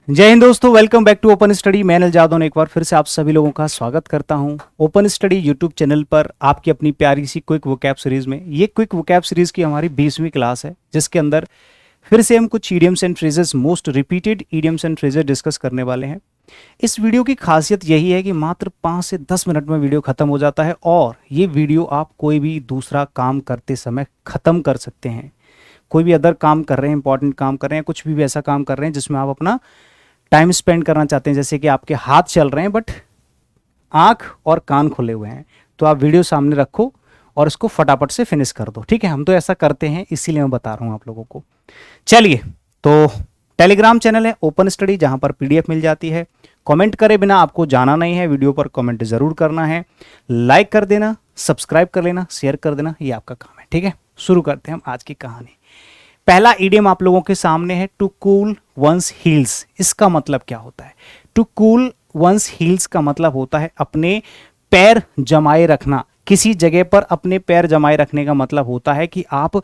जय हिंद दोस्तों, welcome back to open study. मैं अनिल जादव ने एक बार फिर से आप सभी लोगों का स्वागत करता हूं ओपन स्टडी यूट्यूब चैनल पर आपकी अपनी प्यारी सी क्विक वोकैब सीरीज में। ये क्विक वोकैब सीरीज की हमारी 20वीं क्लास है, जिसके अंदर फिर से हम कुछ idioms and phrases, most repeated idioms and phrases discuss करने वाले हैं। इस वीडियो की खासियत यही है कि मात्र 5 से 10 मिनट में वीडियो खत्म हो जाता है और ये वीडियो आप कोई भी दूसरा काम करते समय खत्म कर सकते हैं। कोई भी अदर काम कर रहे हैं, इंपॉर्टेंट काम कर रहे हैं, कुछ भी ऐसा काम कर रहे हैं जिसमें आप अपना टाइम स्पेंड करना चाहते हैं, जैसे कि आपके हाथ चल रहे हैं बट आंख और कान खुले हुए हैं, तो आप वीडियो सामने रखो और इसको फटाफट से फिनिश कर दो। ठीक है, हम तो ऐसा करते हैं, इसीलिए मैं बता रहा हूं आप लोगों को। चलिए, तो टेलीग्राम चैनल है ओपन स्टडी, जहां पर पीडीएफ मिल जाती है। कमेंट करे बिना आपको जाना नहीं है, वीडियो पर कमेंट जरूर करना है, लाइक कर देना, सब्सक्राइब कर लेना, शेयर कर देना, ये आपका काम है। ठीक है, शुरू करते हैं हम आज की कहानी। पहला इडियम आप लोगों के सामने है, टू कूल वंस हील्स। इसका मतलब क्या होता है? टू कूल वंस हील्स का मतलब होता है अपने पैर जमाए रखना। किसी जगह पर अपने पैर जमाए रखने का मतलब होता है कि आप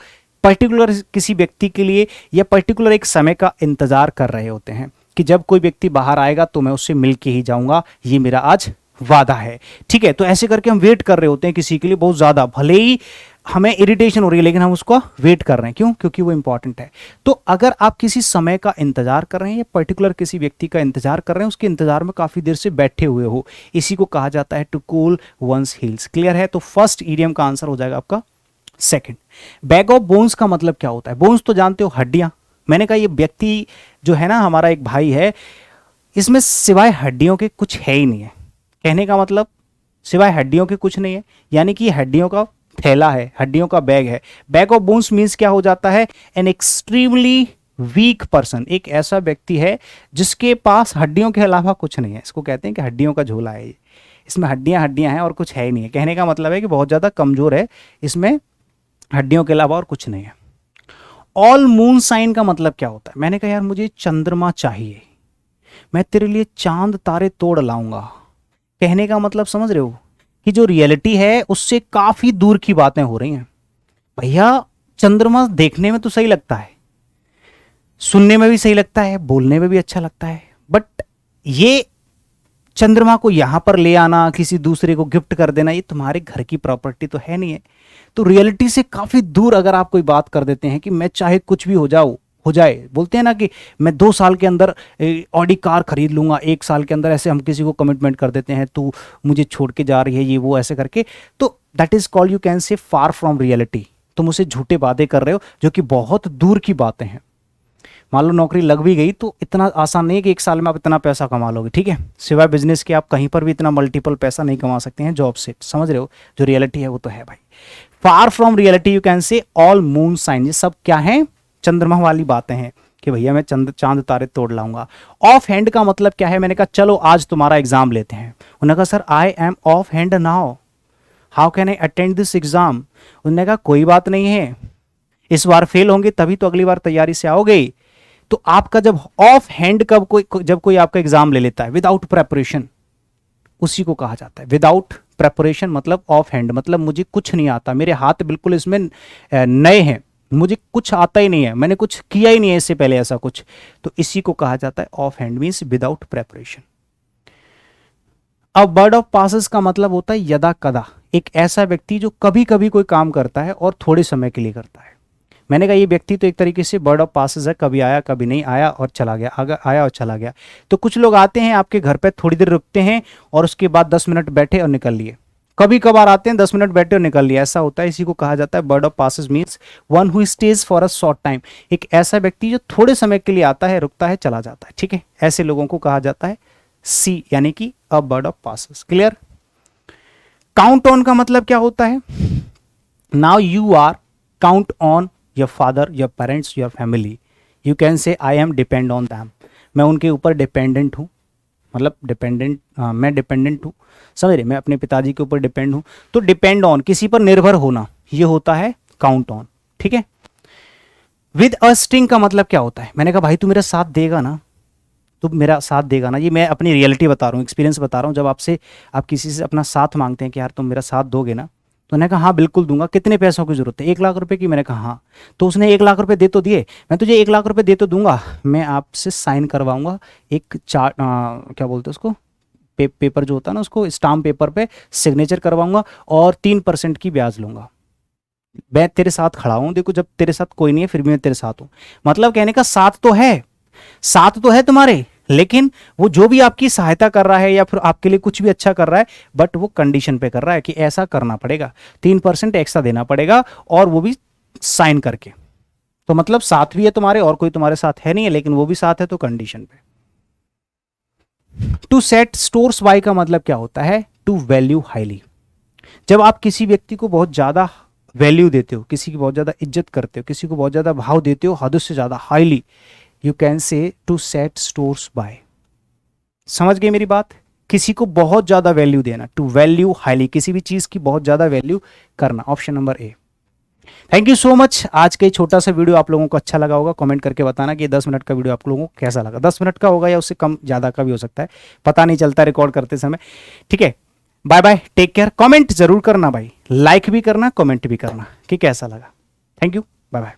पर्टिकुलर किसी व्यक्ति के लिए या पर्टिकुलर एक समय का इंतजार कर रहे होते हैं कि जब कोई व्यक्ति बाहर आएगा तो मैं उससे मिल के ही जाऊंगा, ये मेरा आज वादा है। ठीक है, तो ऐसे करके हम वेट कर रहे होते हैं किसी के लिए बहुत ज्यादा, भले ही हमें इरिटेशन हो रही है लेकिन हम उसको वेट कर रहे हैं। क्यों? क्योंकि वो इंपॉर्टेंट है। तो अगर आप किसी समय का इंतजार कर रहे हैं या पर्टिकुलर किसी व्यक्ति का इंतजार कर रहे हैं, उसके इंतजार में काफी देर से बैठे हुए हो, इसी को कहा जाता है to cool one's heels. Clear है? तो फर्स्ट इडियम का आंसर हो जाएगा आपका सेकंड। बैग ऑफ बोन्स का मतलब क्या होता है? बोन्स तो जानते हो, हड्डियां। मैंने कहा ये व्यक्ति जो है ना, हमारा एक भाई है, इसमें सिवाय हड्डियों के कुछ है ही नहीं है। कहने का मतलब सिवाय हड्डियों के कुछ नहीं है, यानी कि हड्डियों का थैला है, हड्डियों का बैग है। बैग ऑफ बोन्स मीन्स क्या हो जाता है? An extremely weak person. एक ऐसा व्यक्ति है जिसके पास हड्डियों के अलावा कुछ नहीं है। इसको कहते हैं कि हड्डियों का झोला है ये। इसमें हड्डियां हड्डियां हैं और कुछ है ही नहीं है। कहने का मतलब है कि बहुत ज्यादा कमजोर है, इसमें हड्डियों के अलावा और कुछ नहीं है। ऑल मून साइन का मतलब क्या होता है? मैंने कहा यार मुझे चंद्रमा चाहिए, मैं तेरे लिए चांद तारे तोड़ लाऊंगा। कहने का मतलब समझ रहे हो कि जो रियलिटी है उससे काफी दूर की बातें हो रही हैं। भैया चंद्रमा देखने में तो सही लगता है, सुनने में भी सही लगता है, बोलने में भी अच्छा लगता है, बट ये चंद्रमा को यहां पर ले आना, किसी दूसरे को गिफ्ट कर देना, ये तुम्हारे घर की प्रॉपर्टी तो है नहीं है। तो रियलिटी से काफी दूर अगर आप कोई बात कर देते हैं कि मैं चाहे कुछ भी हो जाए, बोलते हैं ना कि मैं 2 साल के अंदर ऑडी कार खरीद लूंगा, 1 साल के अंदर, ऐसे हम किसी को कमिटमेंट कर देते हैं, तू मुझे छोड़ के जा रही है, ये वो ऐसे करके, तो that is called, you can से, फार फ्रॉम रियलिटी। तुम उसे झूठे वादे कर रहे हो जो कि बहुत दूर की बातें हैं। मान लो नौकरी लग भी गई तो इतना आसान नहीं है कि 1 साल में आप इतना पैसा कमा लोगे। ठीक है, सिवाय बिजनेस के आप कहीं पर भी इतना मल्टीपल पैसा नहीं कमा सकते हैं जॉब से। समझ रहे हो? जो रियलिटी है वो तो है भाई। Far from reality, you can say all moonshine. ये सब क्या है? चंद्रमा वाली बातें हैं कि भैया मैं चांद तारे तोड़ लाऊंगा। ऑफ हैंड का मतलब क्या है? मैंने कहा चलो आज तुम्हारा एग्जाम लेते हैं। उन्होंने कहा sir I am of hand now, how can I attend this exam? उन्होंने कहा कोई बात नहीं है, इस बार फेल होंगे तभी तो अगली बार तैयारी से आओगे। तो आपका जब ऑफ हैंड जब कोई आपका एग्जाम ले लेता है विदाउट प्रेपरेशन, उसी को कहा जाता है विदाउट प्रेपरेशन। मतलब ऑफ हैंड मतलब मुझे कुछ नहीं आता, मेरे हाथ बिल्कुल इसमें नए हैं, मुझे कुछ आता ही नहीं है, मैंने कुछ किया ही नहीं है इससे पहले ऐसा कुछ, तो इसी को कहा जाता है of hand, means without preparation. अब वर्ड ऑफ पासेस का मतलब होता है यदा कदा। एक ऐसा व्यक्ति जो कभी कभी कोई काम करता है और थोड़े समय के लिए करता है। मैंने कहा ये व्यक्ति तो एक तरीके से बर्ड ऑफ पासेस है, कभी आया कभी नहीं आया और चला गया, आया और चला गया। तो कुछ लोग आते हैं आपके घर पे, थोड़ी देर रुकते हैं और उसके बाद 10 मिनट बैठे और निकल लिए। कभी कभार आते हैं 10 मिनट बैठे और निकल लिए, ऐसा होता है। इसी को कहा जाता है bird of passes, means one who stays for a short time. एक ऐसा व्यक्ति जो थोड़े समय के लिए आता है, रुकता है, चला जाता है। ठीक है, ऐसे लोगों को कहा जाता है सी, यानी कि a bird of passage. Clear? Count on का मतलब क्या होता है? Now you are count on your father, your parents, your family. You can say I am depend on them. मैं उनके ऊपर डिपेंडेंट हूँ, मतलब डिपेंडेंट, मैं डिपेंडेंट हूँ। समझ रहे? मैं अपने पिताजी के ऊपर डिपेंड हूँ। तो डिपेंड ऑन, किसी पर निर्भर होना, ये होता है काउंट ऑन। ठीक है। विद अ स्ट्रिंग का मतलब क्या होता है? मैंने कहा भाई तू मेरा साथ देगा ना, तू मेरा साथ देगा ना। ये मैं अपनी रियलिटी बता रहा हूँ, एक्सपीरियंस बता रहा हूँ। जब आपसे आप किसी से अपना साथ मांगते हैं कि यार तुम मेरा साथ दोगे ना, तो मैंने कहा हाँ बिल्कुल दूंगा, कितने पैसों की जरूरत है, 1 लाख रुपए की। मैंने कहा हाँ। तो उसने 1 लाख रुपए दे तो दिए, मैं तुझे 1 लाख रुपए दे तो दूंगा, मैं आपसे साइन करवाऊंगा एक चार्ट, क्या बोलते हैं उसको, पेपर जो होता है ना, उसको स्टाम्प पेपर पे सिग्नेचर करवाऊंगा और 3% की ब्याज लूंगा। मैं तेरे साथ खड़ा हूं, देखो जब तेरे साथ कोई नहीं है फिर भी मैं तेरे साथ हूं। मतलब कहने का साथ तो है, साथ तो है तुम्हारे, लेकिन वो जो भी आपकी सहायता कर रहा है या फिर आपके लिए कुछ भी अच्छा कर रहा है, बट वो कंडीशन पे कर रहा है कि ऐसा करना पड़ेगा, 3% एक्स्ट्रा देना पड़ेगा, और वो भी साइन करके। तो मतलब साथ भी है तुम्हारे और कोई तुम्हारे साथ है नहीं है, लेकिन वो भी साथ है तो कंडीशन पे। टू सेट स्टोर्स बाय का मतलब क्या होता है, टू वैल्यू हाईली। जब आप किसी व्यक्ति को बहुत ज्यादा वैल्यू देते हो, किसी की बहुत ज्यादा इज्जत करते हो, किसी को बहुत ज्यादा भाव देते हो, हद से ज्यादा highly, you can say to set stores by. समझ गए मेरी बात? किसी को बहुत ज्यादा वैल्यू देना, टू वैल्यू हाईली, किसी भी चीज की बहुत ज्यादा वैल्यू करना, option number A. Thank you so much. आज का छोटा सा वीडियो आप लोगों को अच्छा लगा होगा, कमेंट करके बताना कि 10 मिनट का वीडियो आप लोगों को कैसा लगा। 10 मिनट का होगा या उससे कम ज्यादा का भी हो सकता है, पता नहीं चलता रिकॉर्ड करते समय। ठीक है, bye bye, take care. Comment जरूर करना भाई, लाइक भी करना, कमेंट भी करना कि कैसा लगा। Thank you, bye bye.